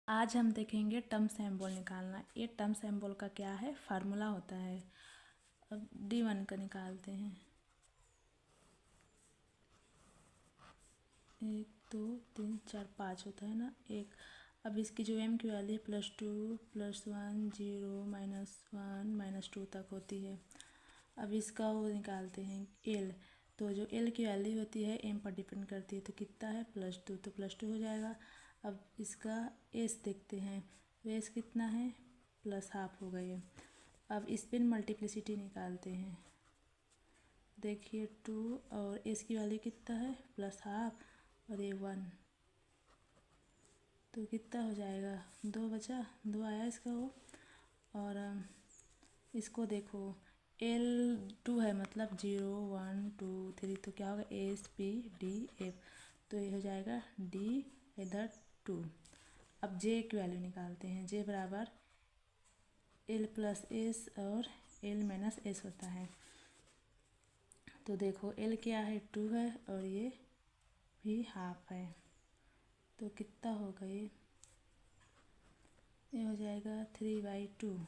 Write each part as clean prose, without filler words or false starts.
आज हम देखेंगे टर्म सिंबल निकालना। ये टर्म सिंबल का क्या है, फार्मूला होता है। अब D1 का निकालते हैं। 1 2 3 4 5 होता है ना, एक। अब इसकी जो m की वैल्यू है +2 +1 0 -1 -2 तक होती है। अब इसका वो निकालते हैं l। तो जो l की वैल्यू होती है m पर डिपेंड करती है, तो कितना है +2, तो +2 हो जाएगा। अब इसका s देखते हैं, तो s कितना है +½ हो गई है। अब इस पर मल्टीप्लिसिटी निकालते हैं। देखिए 2 और s की वैल्यू कितना है +½ और ये 1, तो कितना हो जाएगा 2 बचा, 2 आया इसका वो। और इसको देखो L2 है, मतलब 0 1 2 3, तो क्या होगा S P D F, तो ये हो जाएगा D इधर 2। अब J की वैल्यू निकालते हैं। J बराबर L + S और L - S होता है। तो देखो L क्या है 2 है और ये भी ½ है, तो कितना होगा ये हो जाएगा 3/2।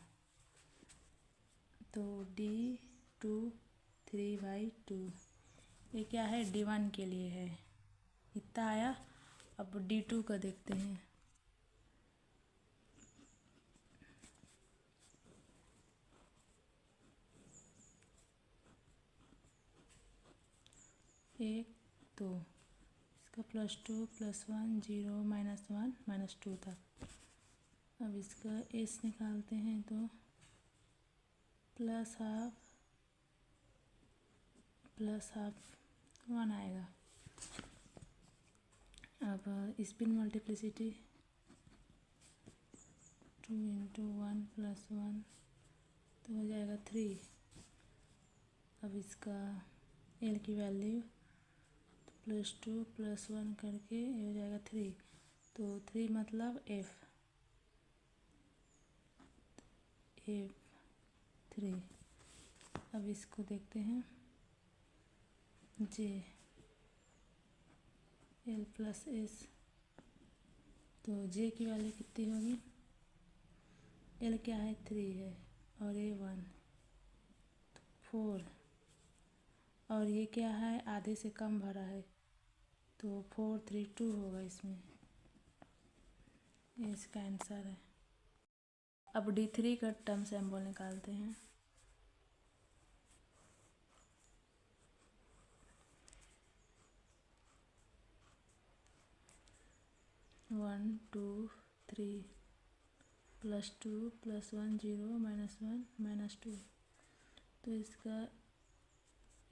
तो D2 3/2, ये क्या है D1 के लिए है, इतना आया। अब D2 का देखते हैं। एक दो, इसका +2 +1 0 -1 -2 तक। अब इसका s निकालते हैं, तो +½ +½ 1 आएगा। अब इस पर मल्टीप्लिसिटी 2 × 1 + 1, तो हो जाएगा 3। अब इसका l की वैल्यू +2 +1 करके ये हो जाएगा 3, तो 3 मतलब F 3। अब इसको देखते हैं J L + S, तो J की वैल्यू कितनी होगी, L क्या है 3 है और ये 1 4, और ये क्या है आधे से कम भरा है, तो 4 3 2 होगा इसमें, ये इसका आंसर है। अब D3 का टर्म सिंबल निकालते हैं। 1 2 3 +2 +1 0 -1 -2, तो इसका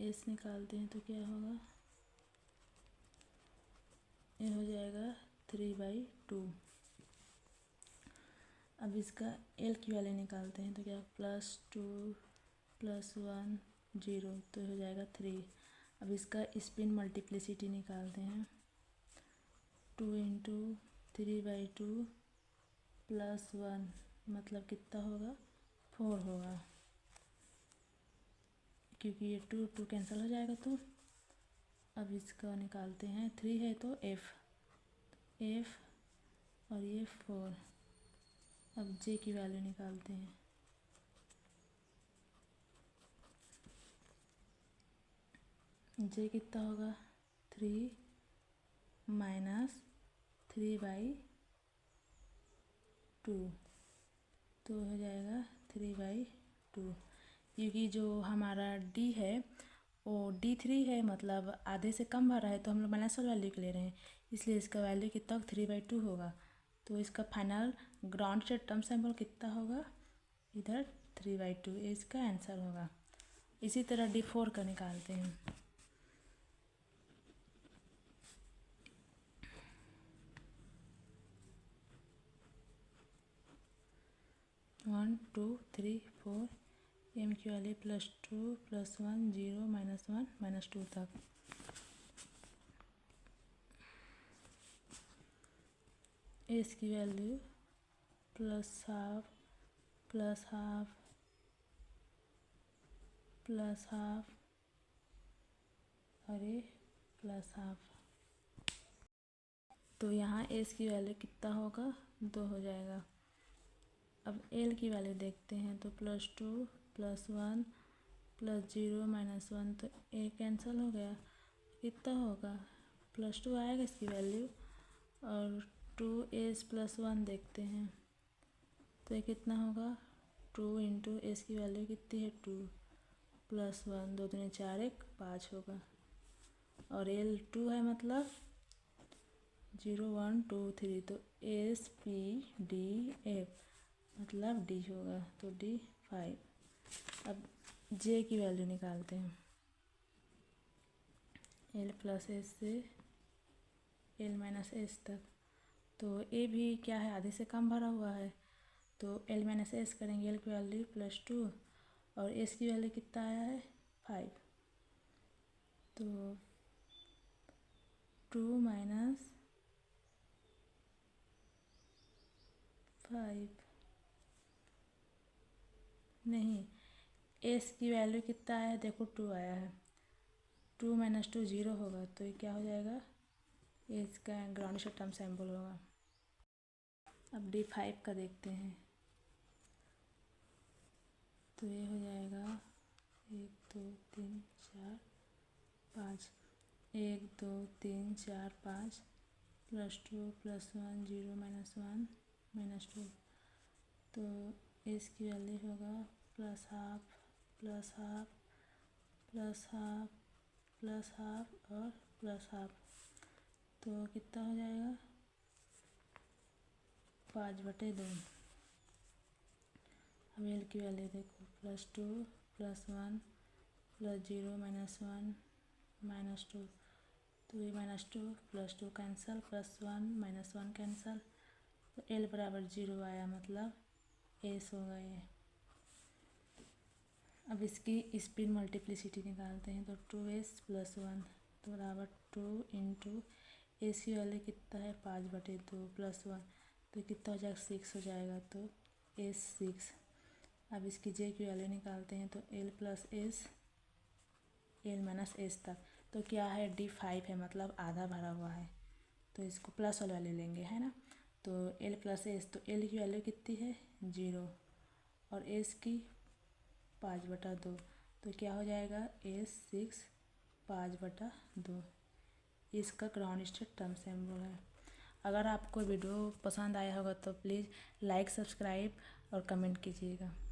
s निकालते हैं, तो क्या होगा, ये हो जाएगा 3/2। अब इसका l की वैल्यू निकालते हैं, तो क्या +2 +1 0, तो हो जाएगा 3। अब इसका स्पिन मल्टीप्लिसिटी निकालते हैं। 2 × 3/2 +1 मतलब कितना होगा 4 होगा, क्योंकि ये 2 2 कैंसिल हो जाएगा। तो अब इसका निकालते हैं, 3 है तो F और ये 4। अब J की वैल्यू निकालते हैं। J कितना होगा 3 - 3/2, तो हो जाएगा 3/2, क्योंकि जो हमारा D है वो D3 है, मतलब आधे से कम भरा है, तो हम लोग माइनस वाली वैल्यू ले रहे हैं, इसलिए इसका वैल्यू कितना 3/2 होगा। तो इसका फाइनल ग्राउंड से टर्म सिंबल कितना होगा, इधर 3/2, इसका आंसर होगा। इसी तरह D4 का निकालते हैं। 1 2 3 4, m की वैल्यू +2 +1 0 -1 -2 तक। s की वैल्यू +½ +½ +½ और ये +½ तो यहाँ s की वैल्यू कितना होगा 2 हो जाएगा। अब एल की वैल्यू देखते हैं तो +2 +1 +0 -1, तो ए कैंसिल हो गया। कितना होगा? +2 आएगा इसकी वैल्यू, और 2s +1 देखते हैं तो ये कितना होगा? 2 × s की वैल्यू कितनी है? 2 +1, 2 दूनी 4, 1 5 होगा। और एल 2 है मतलब 0 1 2 3, तो SPDF मतलब डी होगा, तो D 5। अब जे की वैल्यू निकालते हैं। L + S से L - S तक, तो ए भी क्या है? आधे से कम भरा हुआ है, तो L - S करेंगे। L की वैल्यू +2 और S की वैल्यू कितना आया है? 5, तो 2 - 5 नहीं, S की वैल्यू कितना आया है? देखो 2 आया है, 2 - 2 0 होगा, तो ये क्या हो जाएगा? ये इसका ग्राउंड से टर्म सैम्पल होगा। अब D5 का देखते हैं, तो ये हो जाएगा 1 2 3 4 5, 1 2 3 4 5 +2 +1 0 -1 -2, तो इसकी वैल्यू होगा +12 +12 +12 +12 और +12, तो कितना हो जाएगा? 5/2। अब एल की वैल्यू देखो, +2 +1 +0 -1 -2, तो ये -2 +2 कैंसल, +1 -1 कैंसल, तो L = 0 आया, मतलब एस होगा ये। अब इसकी स्पिन मल्टीप्लिसिटी निकालते हैं, तो 2s + 1 तो बराबर 2 × एस की वैल्यू कितना है? 5/2 +1, तो कितना हो जाएगा? 6 हो जाएगा, तो S 6। अब इसकी जे की वैल्यू निकालते हैं, तो L + S L - S तक, तो क्या है? D5 है, मतलब आधा भरा हुआ है, तो इसको प्लस वाला वैल्यू लेंगे, है ना। तो L + S, तो L की वैल्यू कितनी है? 0 और S की 5/2, तो क्या हो जाएगा? S 6 5/2, इसका ग्राउंड स्टेट टर्म सैम्पल है। अगर आपको वीडियो पसंद आया होगा तो प्लीज़ लाइक, सब्सक्राइब और कमेंट कीजिएगा।